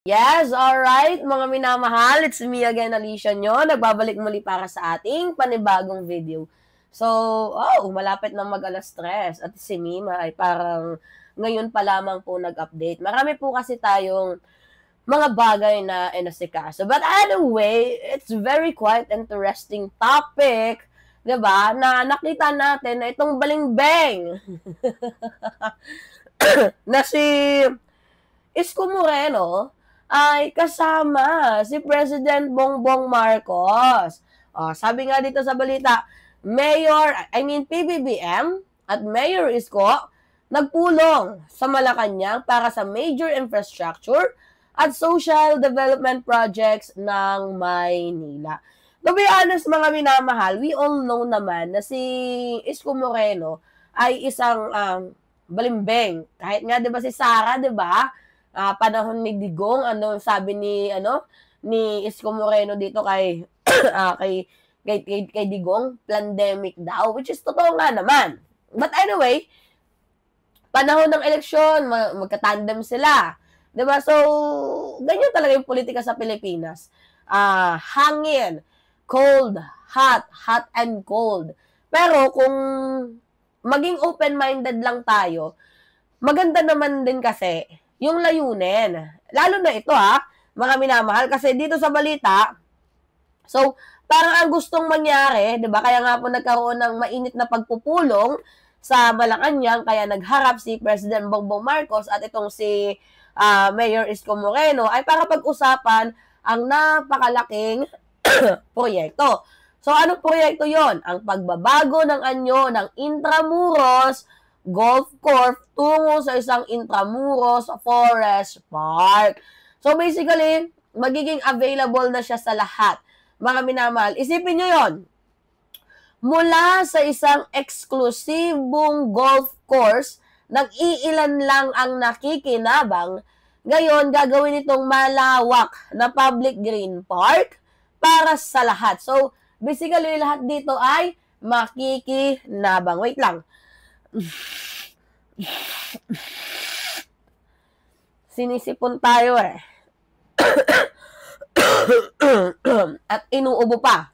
Yes, alright, mga minamahal. It's me again, Alicia nyo. Nagbabalik muli para sa ating panibagong video. So, malapit na mag-alas 3 at si Mima ay parang ngayon pa lamang po nag-update. Marami po kasi tayong mga bagay na inasikaso. But anyway, it's very quite interesting topic, 'di ba? Na nakita natin na itong balimbeng na si Isko Moreno ay kasama si President Bongbong Marcos. Sabi nga dito sa balita, PBBM at Mayor Isko nagpulong sa Malacanang para sa major infrastructure at social development projects ng Maynila. To be honest, mga minamahal, we all know naman na si Isko Moreno ay isang balimbeng. Kahit nga 'di ba si Sara, 'di ba? Panahon ni Digong, sabi ni Isko Moreno dito kay kay Digong, pandemic daw, which is totoo nga naman. But anyway, panahon ng eleksyon, magka-tandem sila. 'Di ba? So, ganyan talaga yung politika sa Pilipinas. Hangin, cold, hot, hot and cold. Pero kung maging open-minded lang tayo, maganda naman din kasi yung layunin. Lalo na ito mga minamahal, kasi dito sa balita, so, parang ang gustong mangyari, 'di ba? Kaya nga po nagkaroon ng mainit na pagpupulong sa Malacanang, kaya nagharap si President Bongbong Marcos at itong si Mayor Isko Moreno ay para pag-usapan ang napakalaking proyekto. So, anong proyekto yon? Ang pagbabago ng anyo ng Intramuros Golf Course tungo sa isang Intramuros Forest Park. So, basically, magiging available na siya sa lahat. Mga minamahal, isipin nyo yon. Mula sa isang eksklusibong golf course, nag-iilan lang ang nakikinabang, ngayon gagawin itong malawak na public green park para sa lahat. So, basically, lahat dito ay makikinabang. Wait lang. Sinisipon tayo at inuubo pa.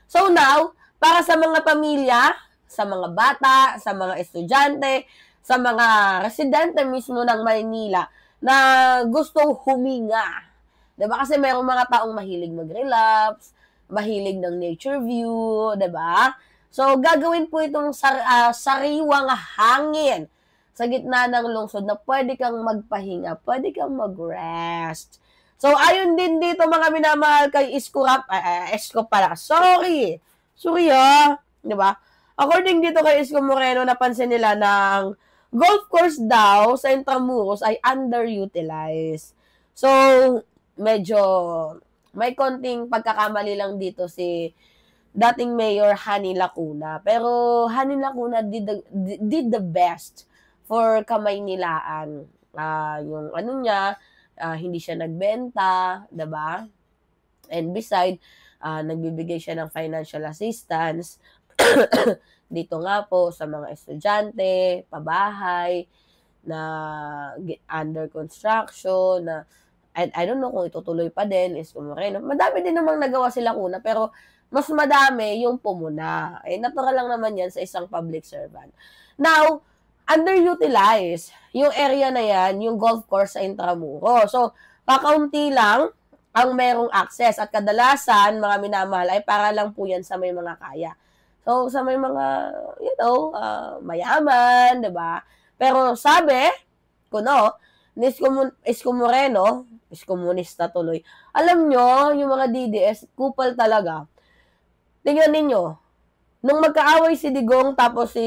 So now, para sa mga pamilya, sa mga bata, sa mga estudyante, sa mga residente mismo ng Maynila na gustong huminga. Diba? Kasi mayroong mga taong mahilig mag-relapse, mahilig ng nature view, diba? So, gagawin po itong sariwang hangin sa gitna ng lungsod na pwede kang magpahinga, pwede kang mag-rest. So, ayun din dito mga minamahal kay Isko pala. Sorry, diba? According dito kay Isko Moreno, napansin nila ng golf course daw sa Intramuros ay underutilized. So, medyo may konting pagkakamali lang dito si dating Mayor Hani Lacuna. Pero Hani Lacuna did the best for Kamaynilaan. Yung niya, hindi siya nagbenta, diba? And beside, nagbibigay siya ng financial assistance dito nga po sa mga estudyante, pabahay, na under construction, na I don't know kung itutuloy pa din, Isko Moreno. Madami din namang nagawa sila kuna, pero mas madami yung pumuna. Natural lang naman yan sa isang public servant. Now, underutilized yung area na yan, yung golf course sa Intramuros. So, kakaunti lang ang merong access. At kadalasan, mga minamahal, ay para lang po yan sa may mga kaya. So, sa may mga, mayaman, diba? Pero sabi, ni Isko Moreno, iskomunista tuloy, alam nyo, yung mga DDS, kupal talaga. Tingnan ninyo, nung magkaaway si Digong tapos si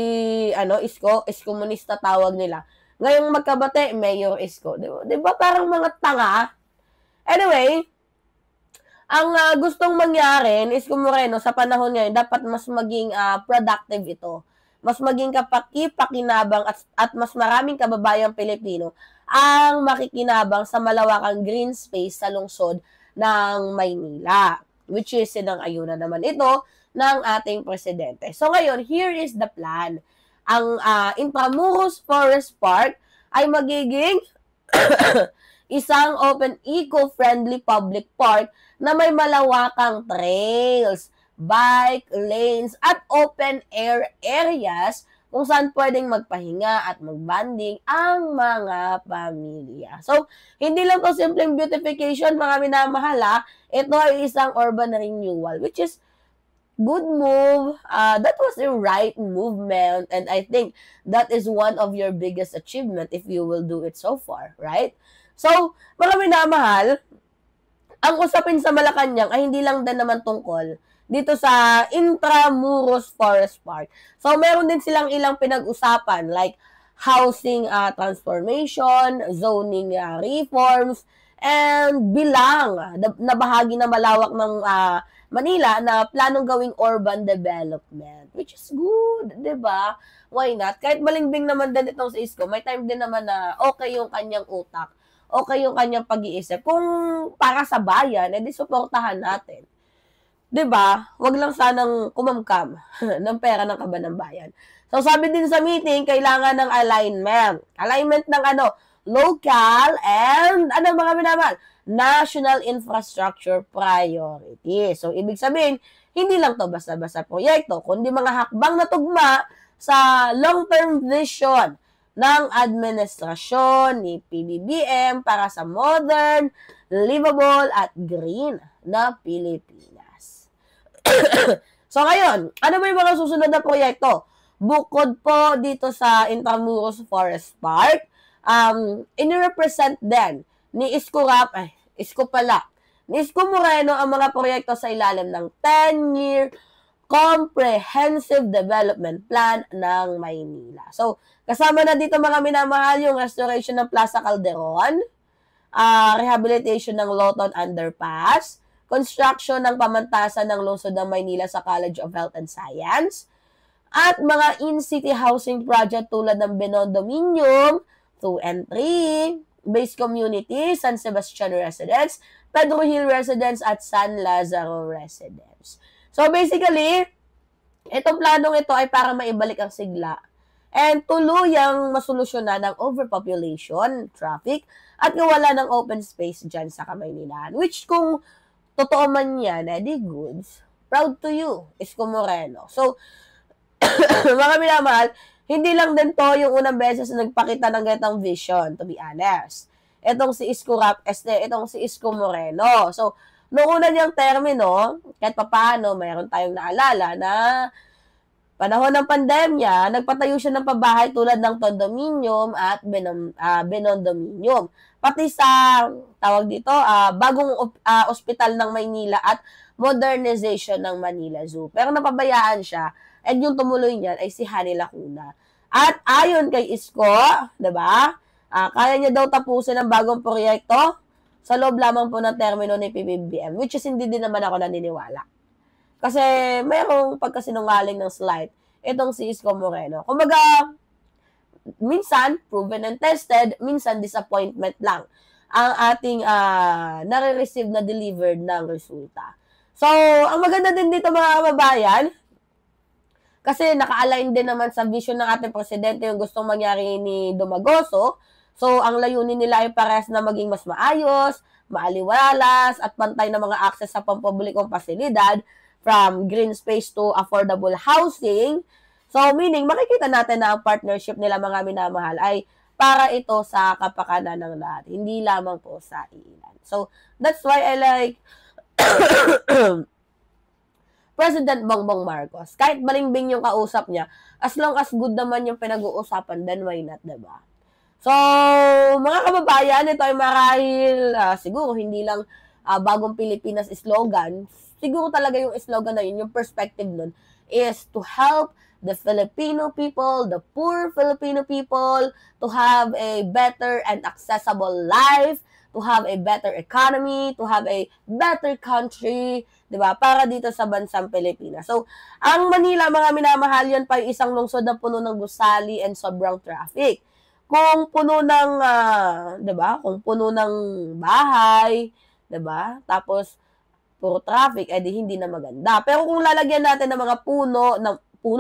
iskomunista tawag nila. Ngayong magkabate, Mayor Isko. Diba parang mga tanga? Anyway, ang gustong mangyari ni Isko Moreno sa panahon ngayon, dapat mas maging productive ito. Mas maging kapaki-pakinabang at mas maraming kababayang Pilipino ang makikinabang sa malawakang green space sa lungsod ng Maynila, which is sinang-ayunan naman ito ng ating presidente. So ngayon, here is the plan. Ang Intramuros Forest Park ay magiging isang open eco-friendly public park na may malawakang trails, bike lanes, at open air areas kung saan pwedeng magpahinga at magbanding ang mga pamilya. So, hindi lang to simpleng beautification, mga minamahal ha. Ito ay isang urban renewal, which is good move. That was the right movement, and I think that is one of your biggest achievement if you will do it so far, right? So, mga minamahal, ang usapin sa Malacanang ay hindi lang din naman tungkol dito sa Intramuros Forest Park. So, meron din silang ilang pinag-usapan like housing transformation, zoning reforms, and bilang na bahagi na malawak ng Manila na planong gawing urban development, which is good, 'di ba? Why not? Kahit malingbing naman din itong sa Isko, may time din naman na okay yung kanyang utak, okay yung kanyang pag-iisip. Kung para sa bayan, edi suportahan natin. 'Di ba? Wag lang sanang kumamkam ng pera ng kaban ng bayan. So sabi din sa meeting, kailangan ng alignment. Alignment ng local and mga minamahal, national infrastructure priority. So, ibig sabihin, hindi lang to basta-basta proyekto, kundi mga hakbang na tugma sa long-term vision ng administrasyon ni PBBM para sa modern, livable, at green na Pilipinas. So, ngayon, ano ba yung mga susunod na proyekto? Bukod po dito sa Intramuros Forest Park, inirepresent din ni Isko Moreno ang mga proyekto sa ilalim ng 10-year Comprehensive Development Plan ng Maynila. So, kasama na dito mga minamahal yung restoration ng Plaza Calderon, rehabilitation ng Loton Underpass, construction ng pamantasan ng lungsod ng Maynila sa College of Health and Science, at mga in-city housing project tulad ng Benondominium, 2 and 3, Base Community, San Sebastian Residence, Pedro Hill Residence, at San Lazaro Residence. So basically, itong planong ito ay para maibalik ang sigla and tuluyang masolusyonan ng overpopulation, traffic, at kawalan ng open space dyan sa Kamaynilaan. Which kung totoo man yan, edi goods. Proud to you, Isko Moreno. So, mga minamahal, hindi lang din to yung unang beses na nagpakita ng ganitong vision, to be honest. Itong si Isko Moreno. So, noong una niyang termino, kahit papaano, mayroon tayong naalala na panahon ng pandemya, nagpatayo siya ng pabahay tulad ng Condominium at Benondominium. Pati sa, tawag dito, bagong ospital ng Maynila at modernization ng Manila Zoo. Pero napabayaan siya. And yung tumuloy niyan ay si Hani Lacuna. At ayon kay Isko, 'di ba? Kaya niya daw tapusin ang bagong proyekto sa loob lamang po ng termino ni PBBM, which is hindi din naman ako naniniwala. Kasi mayroong pagkasinungaling ng slide itong si Isko Moreno. Kumbaga, minsan proven and tested, minsan disappointment lang ang ating nare-receive na delivered ng resulta. So, ang maganda din dito mga kababayan, kasi naka-align din naman sa vision ng ating presidente yung gustong mangyari ni Dumagoso. So, ang layunin nila ay parehas na maging mas maayos, maaliwalas, at pantay na mga access sa pampublikong pasilidad from green space to affordable housing. So, meaning, makikita natin na ang partnership nila mga minamahal ay para ito sa kapakanan ng lahat, hindi lamang po sa ilan. So, that's why I like President Bongbong Marcos. Kahit malingbing yung kausap niya, as long as good naman yung pinag-uusapan, then why not, diba? So, mga kababayan, ito ay marahil, siguro hindi lang bagong Pilipinas slogan. Siguro talaga yung slogan na yun, yung perspective nun, is to help the Filipino people, the poor Filipino people, to have a better and accessible life, to have a better economy, to have a better country, di ba? Para dito sa bansang Pilipinas. So, ang Manila, mga minamahal, yan pa yung isang lungsod na puno ng gusali and sobrang traffic. Kung puno ng, di ba? Kung puno ng bahay, di ba? Tapos, puro traffic, edi hindi na maganda. Pero kung lalagyan natin ng mga puno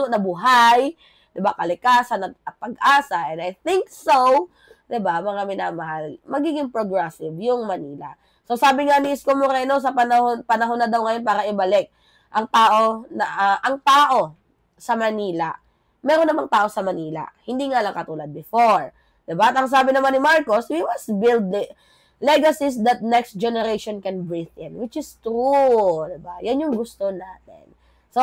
na buhay, di ba? Kalikasan at pag-asa, and I think so, 'Diba, mga minamahal, magiging progressive yung Manila. So sabi nga ni Isko Moreno sa panahon na daw ngayon para ibalik ang tao sa Manila. Meron namang tao sa Manila, hindi nga lang katulad before. 'Diba? At ang sabi naman ni Marcos, we must build legacies that next generation can breathe in, which is true, 'diba? Yan yung gusto natin. So,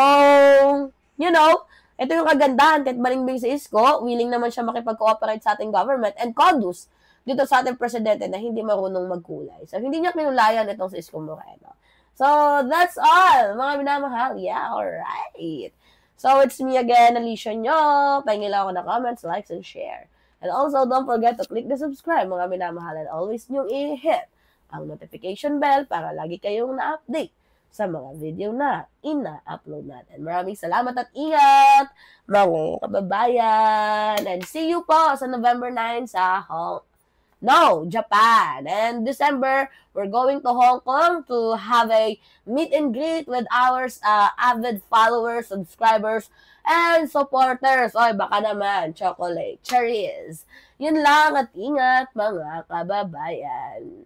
ito yung kagandahan, kahit malingbing si Isko, willing naman siya makipag-cooperate sa ating government and conduce dito sa ating presidente na hindi marunong magkulay. So, hindi niya kinulayan itong si Isko Moreno. So, that's all, mga minamahal. Yeah, alright. So, it's me again, Alicia Nyo. Pahingi lang ako na comments, likes, and share. And also, don't forget to click the subscribe, mga minamahal, and always nyo i-hit ang notification bell para lagi kayong na-update sa mga video na ina-upload natin. Maraming salamat at ingat, mga kababayan. And see you po sa November 9 sa Japan. And December, we're going to Hong Kong to have a meet and greet with our avid followers, subscribers, and supporters. Oy, baka naman, chocolate, cherries. Yun lang at ingat, mga kababayan.